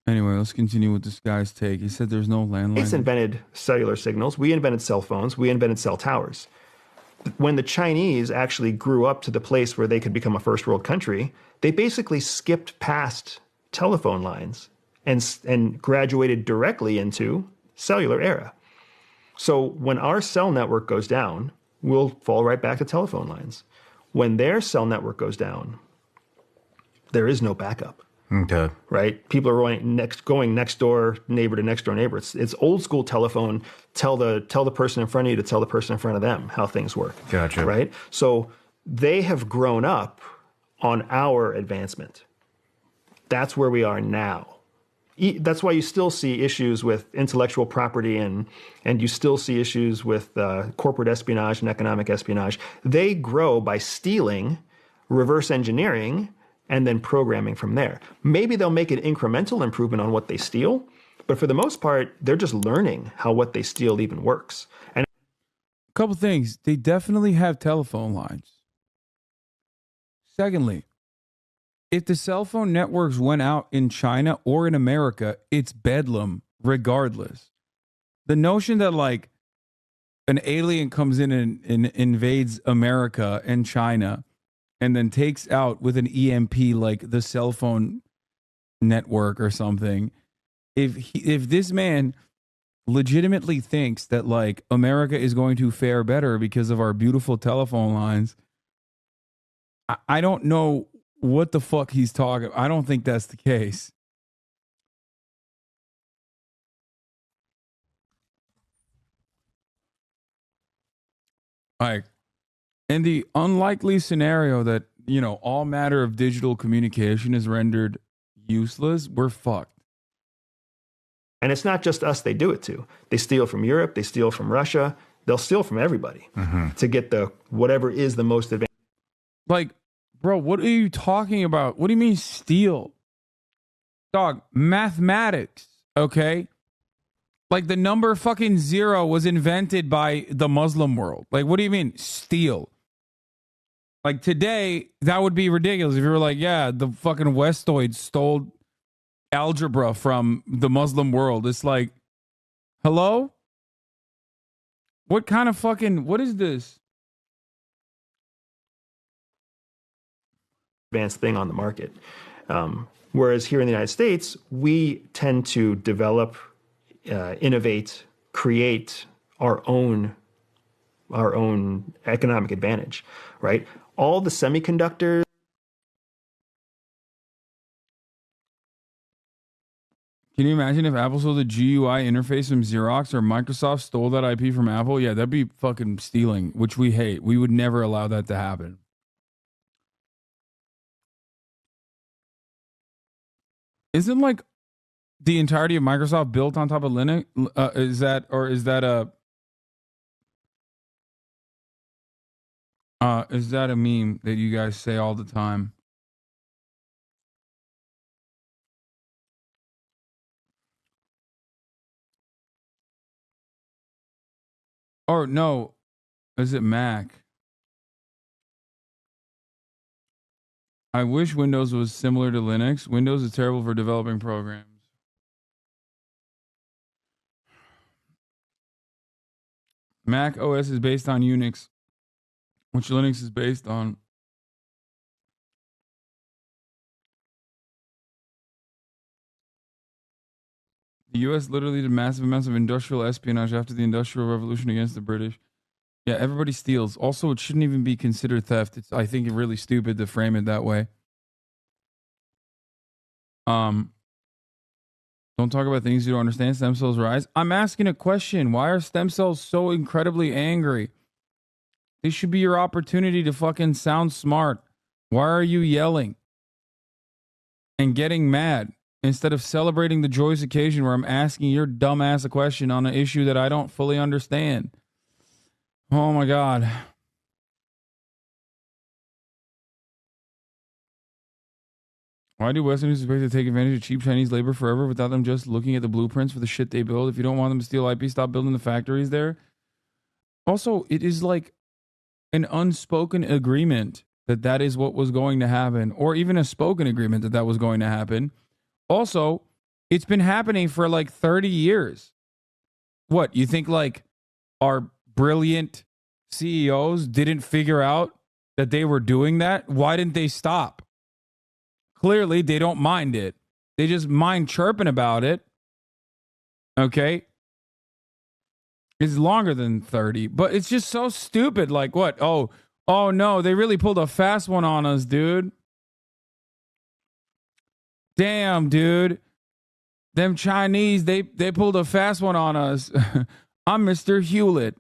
Anyway, let's continue with this guy's take. He said there's no States landline. invented cellular signals. We invented cell phones. We invented cell towers. When the Chinese actually grew up to the place where they could become a first world country, they basically skipped past telephone lines and graduated directly into cellular era. So when our cell network goes down, we'll fall right back to telephone lines. When their cell network goes down, there is no backup. Okay. Right? People are going next door neighbor to next door neighbor. It's old school telephone. Tell the person in front of you to tell the person in front of them how things work. Gotcha. Right? So they have grown up on our advancement. That's where we are now. That's why you still see issues with intellectual property and you still see issues with corporate espionage and economic espionage. They grow by stealing, reverse engineering, and then programming from there. Maybe they'll make an incremental improvement on what they steal, but for the most part, they're just learning how what they steal even works. And A couple things. They definitely have telephone lines. Secondly, if the cell phone networks went out in China or in America, it's bedlam regardless. The notion that like an alien comes in and invades America and China and then takes out with an EMP like the cell phone network or something. If this man legitimately thinks that like America is going to fare better because of our beautiful telephone lines, I don't know what the fuck he's talking. I don't think that's the case. Like, in the unlikely scenario that, you know, all matter of digital communication is rendered useless, we're fucked. And it's not just us they do it to. They steal from Europe, they steal from Russia, they'll steal from everybody to get the whatever is the most advanced. Like, bro, what are you talking about? What do you mean steal? Dog, mathematics, okay? Like the number fucking 0 was invented by the Muslim world. Like, what do you mean steal? Like today, that would be ridiculous if you were like, yeah, the fucking Westoids stole algebra from the Muslim world. It's like, hello? What kind of fucking, what is this? Advanced thing on the market. Whereas here in the United States, we tend to develop, innovate, create our own economic advantage, right? All the semiconductors. Can you imagine if Apple stole the GUI interface from Xerox or Microsoft stole that IP from Apple? Yeah, that'd be fucking stealing, which we hate. We would never allow that to happen. Isn't like the entirety of Microsoft built on top of Linux? Is that a meme that you guys say all the time? Or no, is it Mac? I wish Windows was similar to Linux. Windows is terrible for developing programs. Mac OS is based on Unix, which Linux is based on. The US literally did massive amounts of industrial espionage after the Industrial Revolution against the British. Yeah, everybody steals. Also, it shouldn't even be considered theft. It's, I think, really stupid to frame it that way. Don't talk about things you don't understand. Stem cells rise. I'm asking a question. Why are stem cells so incredibly angry? This should be your opportunity to fucking sound smart. Why are you yelling and getting mad instead of celebrating the joyous occasion where I'm asking your dumb ass a question on an issue that I don't fully understand? Oh my God. Why do Westerners expect to take advantage of cheap Chinese labor forever without them just looking at the blueprints for the shit they build? If you don't want them to steal IP, stop building the factories there. Also, it is like an unspoken agreement that that is what was going to happen, or even a spoken agreement that that was going to happen. Also, It's been happening for like 30 years. What, you think like our brilliant CEOs didn't figure out that they were doing that? Why didn't they stop? Clearly, they don't mind it. They just mind chirping about it. Okay? It's longer than 30, but it's just so stupid. Like what? Oh no, they really pulled a fast one on us, dude. Damn, dude. Them Chinese, they pulled a fast one on us. I'm Mr. Hewlett.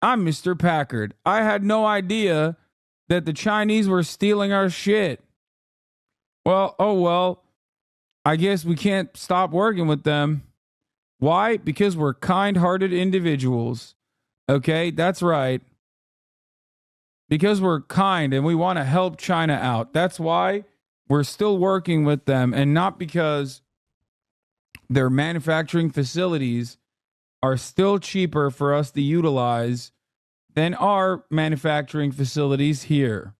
I'm Mr. Packard. I had no idea that the Chinese were stealing our shit. Well, oh well. I guess we can't stop working with them. Why? Because we're kind-hearted individuals. Okay, that's right. Because we're kind and we want to help China out. That's why we're still working with them, and not because their manufacturing facilities are still cheaper for us to utilize than our manufacturing facilities here.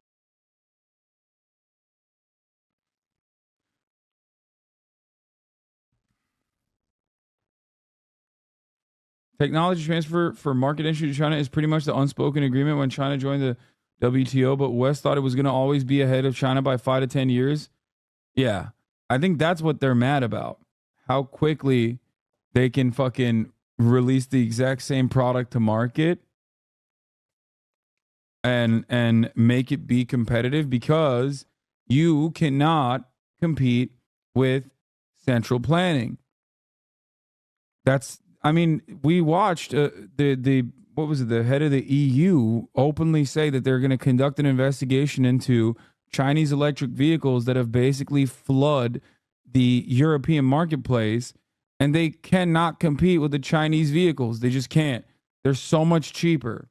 Technology transfer for market entry to China is pretty much the unspoken agreement when China joined the WTO, but West thought it was going to always be ahead of China by 5 to 10 years. Yeah, I think that's what they're mad about. How quickly they can fucking release the exact same product to market and make it be competitive, because you cannot compete with central planning. I mean, we watched the what was it? The head of the EU openly say that they're going to conduct an investigation into Chinese electric vehicles that have basically flood the European marketplace, and they cannot compete with the Chinese vehicles. They just can't. They're so much cheaper.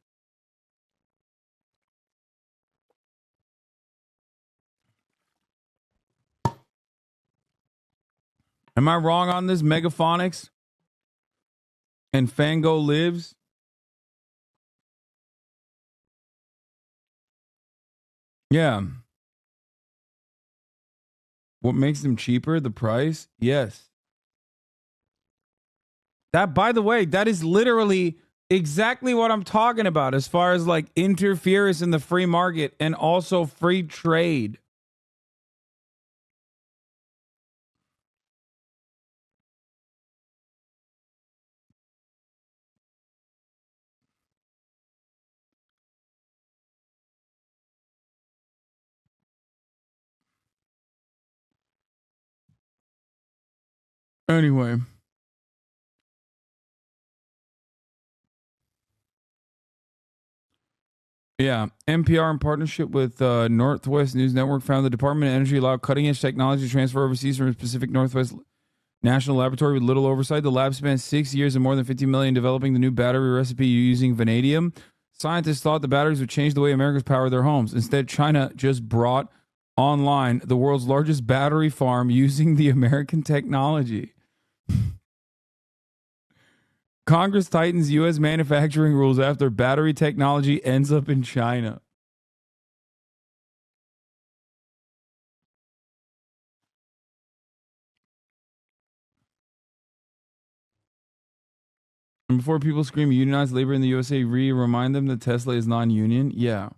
Am I wrong on this, Megaphonics? And Fango Lives? Yeah. What makes them cheaper? The price? Yes. That, by the way, that is literally exactly what I'm talking about as far as like interference in the free market and also free trade. Anyway. Yeah, NPR in partnership with Northwest News Network found the Department of Energy allowed cutting-edge technology to transfer overseas from a Pacific Northwest National Laboratory with little oversight. The lab spent 6 years and more than $50 million developing the new battery recipe using vanadium. Scientists thought the batteries would change the way Americans power their homes. Instead, China just brought online the world's largest battery farm using the American technology. Congress tightens U.S. manufacturing rules after battery technology ends up in China. And before people scream unionize labor in the USA, remind them that Tesla is non-union. Yeah.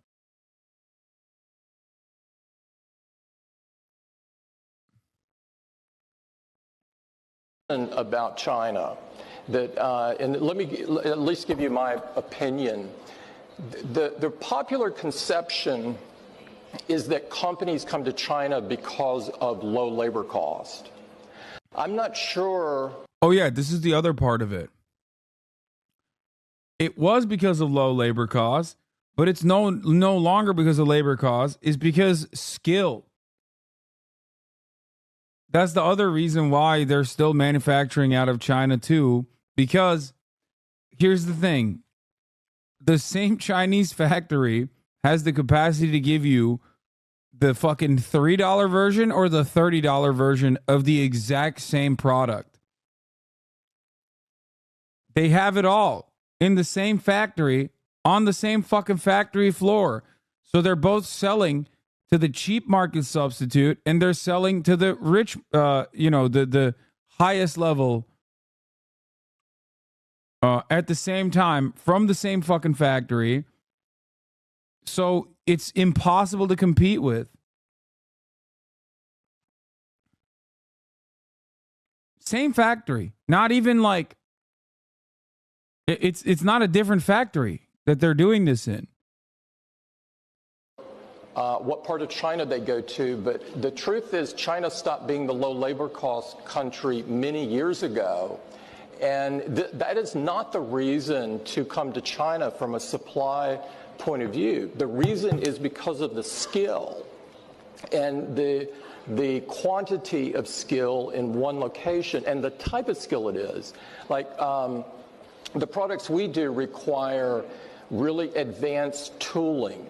About China, that and let me at least give you my opinion. The popular conception is that companies come to China because of low labor cost. I'm not sure. Oh yeah, this is the other part of it. It was because of low labor costs, but it's no longer because of labor costs. It's because skill. That's the other reason why they're still manufacturing out of China too, because here's the thing. The same Chinese factory has the capacity to give you the fucking $3 version or the $30 version of the exact same product. They have it all in the same factory on the same fucking factory floor. So they're both selling to the cheap market substitute, and they're selling to the rich, the highest level at the same time from the same fucking factory. So it's impossible to compete with. Same factory. Not even like it's not a different factory that they're doing this in. What part of China they go to, but the truth is China stopped being the low labor cost country many years ago. And that is not the reason to come to China from a supply point of view. The reason is because of the skill and the quantity of skill in one location and the type of skill it is. Like the products we do require really advanced tooling.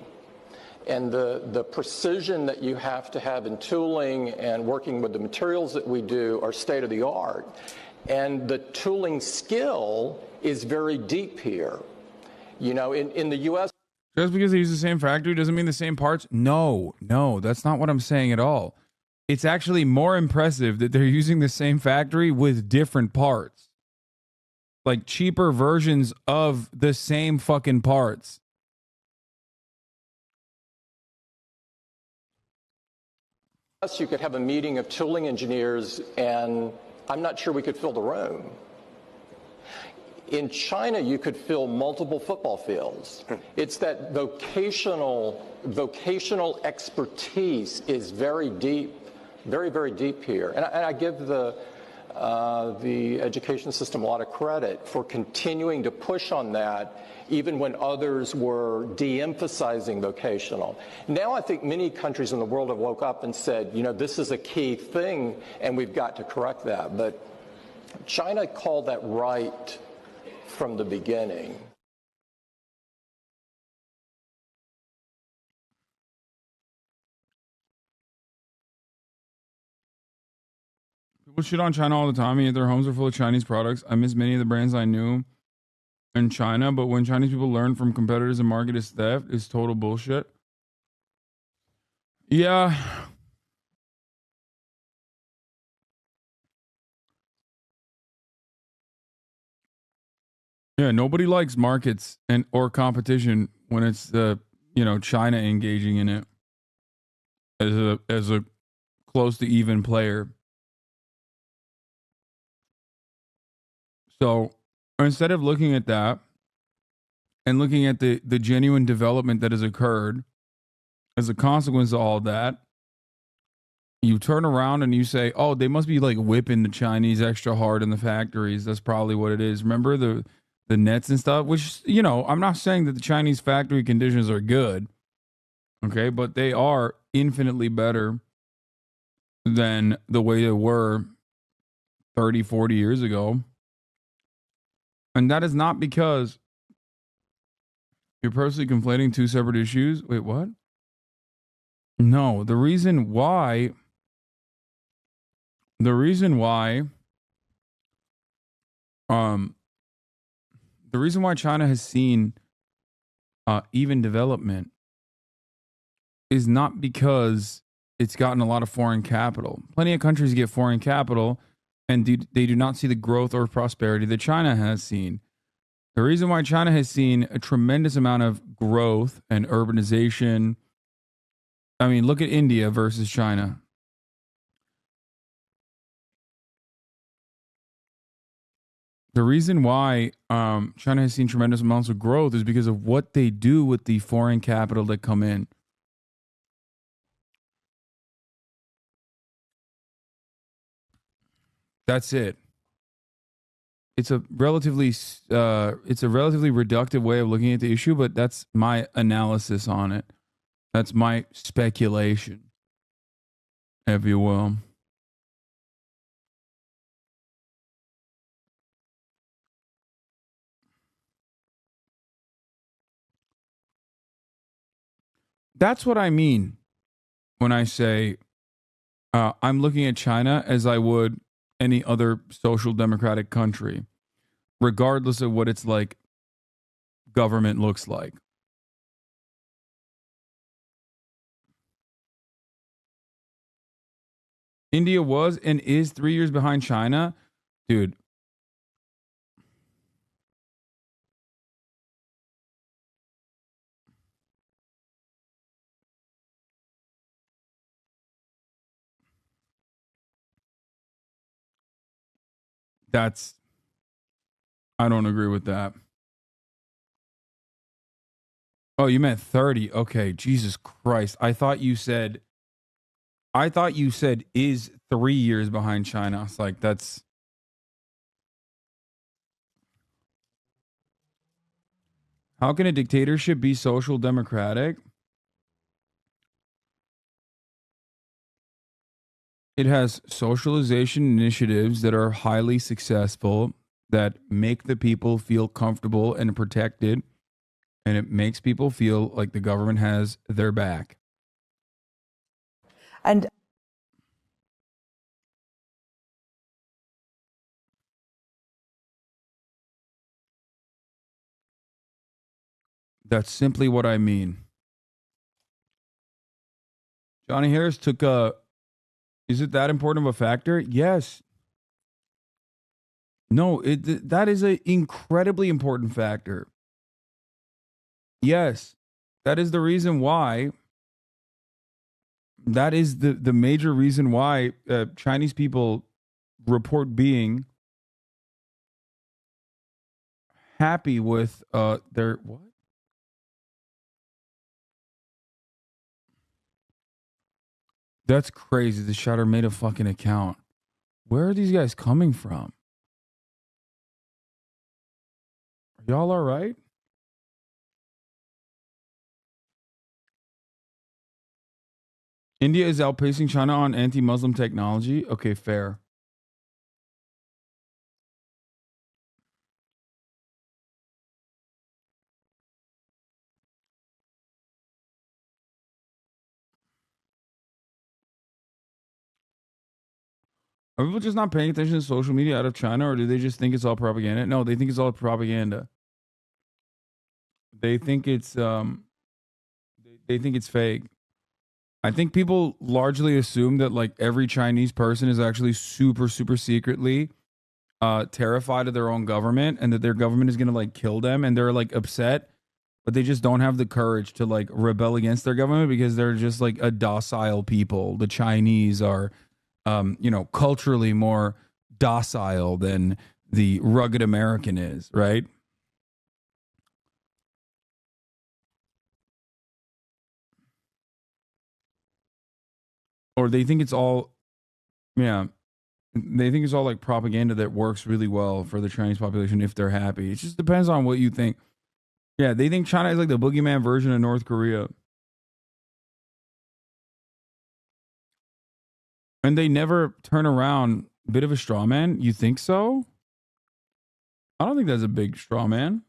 And the precision that you have to have in tooling and working with the materials that we do are state of the art. And the tooling skill is very deep here. You know, in the U.S. Just because they use the same factory doesn't mean the same parts? No, that's not what I'm saying at all. It's actually more impressive that they're using the same factory with different parts. Like cheaper versions of the same fucking parts. You could have a meeting of tooling engineers, and I'm not sure we could fill the room. In China, you could fill multiple football fields. It's that vocational expertise is very deep, very, very deep here. And I give the education system a lot of credit for continuing to push on that, even when others were de-emphasizing vocational. Now I think many countries in the world have woke up and said, you know, this is a key thing, and we've got to correct that. But China called that right from the beginning. People shit on China all the time, and yet their homes are full of Chinese products. I miss many of the brands I knew in China, but when Chinese people learn from competitors and market is theft, it's total bullshit. Yeah. Yeah, nobody likes markets and or competition when it's China engaging in it as a close to even player. So instead of looking at that and looking at the genuine development that has occurred as a consequence of all that, you turn around and you say, oh, they must be like whipping the Chinese extra hard in the factories. That's probably what it is. Remember the nets and stuff, which, I'm not saying that the Chinese factory conditions are good. Okay. But they are infinitely better than the way they were 30, 40 years ago. And that is not because you're personally conflating two separate issues. Wait, what? No, the reason why China has seen even development is not because it's gotten a lot of foreign capital. Plenty of countries get foreign capital, and they do not see the growth or prosperity that China has seen. The reason why China has seen a tremendous amount of growth and urbanization. I mean, look at India versus China. The reason why China has seen tremendous amounts of growth is because of what they do with the foreign capital that come in. That's it. It's a relatively reductive way of looking at the issue, but that's my analysis on it. That's my speculation, if you will. That's what I mean when I say I'm looking at China as I would any other social democratic country, regardless of what its like government looks like. India was and is 3 years behind China. Dude. I don't agree with that. Oh, you meant 30. Okay, Jesus Christ. I thought you said is 3 years behind China. I was like, that's how can a dictatorship be social democratic? It has socialization initiatives that are highly successful, that make the people feel comfortable and protected, and it makes people feel like the government has their back. And that's simply what I mean. Johnny Harris took a. Is it that important of a factor? Yes. No, that is an incredibly important factor. Yes. That is the reason why. That is the major reason why Chinese people report being happy with their what? That's crazy. The Shatter made a fucking account. Where are these guys coming from? Are y'all all right? India is outpacing China on anti-Muslim technology. Okay, fair. Are people just not paying attention to social media out of China, or do they just think it's all propaganda? No, they think it's all propaganda. They think it's they think it's fake. I think people largely assume that like every Chinese person is actually super secretly terrified of their own government, and that their government is going to like kill them, and they're like upset, but they just don't have the courage to like rebel against their government because they're just like a docile people. The Chinese are culturally more docile than the rugged American is, right? Or they think it's all, yeah, they think it's all like propaganda that works really well for the Chinese population if they're happy. It just depends on what you think. Yeah, they think China is like the boogeyman version of North Korea. And they never turn around. Bit of a straw man? You think so? I don't think that's a big straw man.